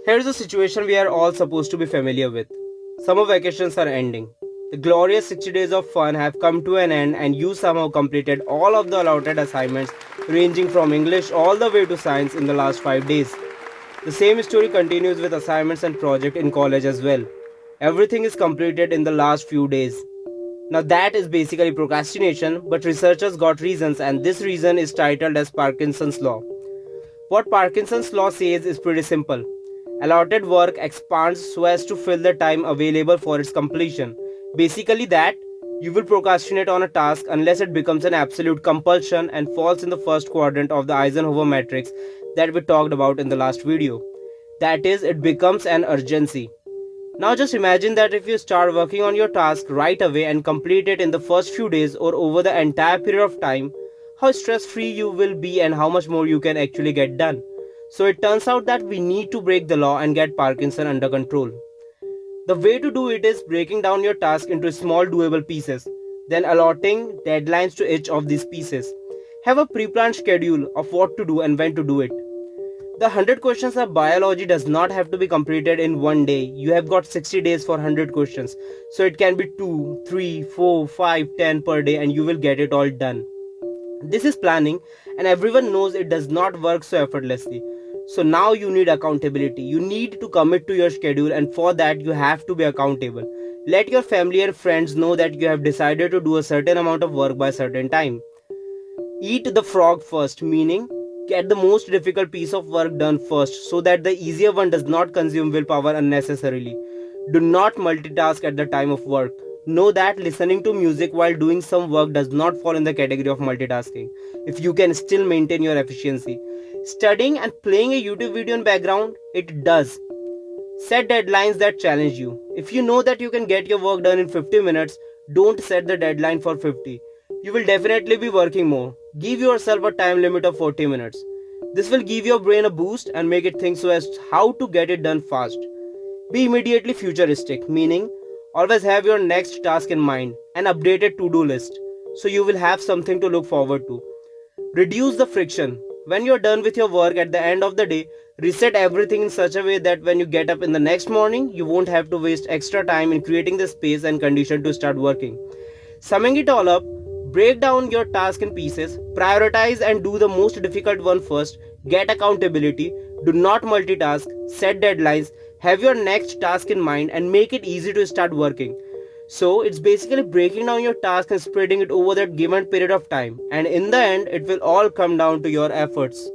Here's a situation we are all supposed to be familiar with. Summer vacations are ending. The glorious 60 days of fun have come to an end, and you somehow completed all of the allotted assignments, ranging from English all the way to science, in the last 5 days. The same story continues with assignments and projects in college as well. Everything is completed in the last few days. Now, that is basically procrastination, but researchers got reasons, and this reason is titled as Parkinson's Law. What Parkinson's Law says is pretty simple. Allotted work expands so as to fill the time available for its completion. Basically, that you will procrastinate on a task unless it becomes an absolute compulsion and falls in the first quadrant of the Eisenhower matrix that we talked about in the last video. That is, it becomes an urgency. Now just imagine that if you start working on your task right away and complete it in the first few days or over the entire period of time, how stress free you will be and how much more you can actually get done. So it turns out that we need to break the law and get Parkinson under control. The way to do it is breaking down your task into small doable pieces, then allotting deadlines to each of these pieces. Have a pre-planned schedule of what to do and when to do it. The 100 questions of biology does not have to be completed in one day. You have got 60 days for 100 questions. So it can be 2, 3, 4, 5, 10 per day and you will get it all done. This is planning and everyone knows it does not work so effortlessly. So now you need accountability. You need to commit to your schedule, and for that you have to be accountable. Let your family and friends know that you have decided to do a certain amount of work by a certain time. Eat the frog first, meaning get the most difficult piece of work done first so that the easier one does not consume willpower unnecessarily. Do not multitask at the time of work. Know that listening to music while doing some work does not fall in the category of multitasking if you can still maintain your efficiency. Studying and playing a YouTube video in background, it does. Set deadlines that challenge you. If you know that you can get your work done in 50 minutes, don't set the deadline for 50. You will definitely be working more. Give yourself a time limit of 40 minutes. This will give your brain a boost and make it think so as how to get it done fast. Be immediately futuristic, meaning always have your next task in mind, an updated to-do list, so you will have something to look forward to. Reduce the friction. When you're done with your work at the end of the day, reset everything in such a way that when you get up in the next morning, you won't have to waste extra time in creating the space and condition to start working. Summing it all up, break down your task in pieces, prioritize and do the most difficult one first, get accountability, do not multitask, set deadlines, have your next task in mind and make it easy to start working. So it's basically breaking down your task and spreading it over that given period of time, and in the end it will all come down to your efforts.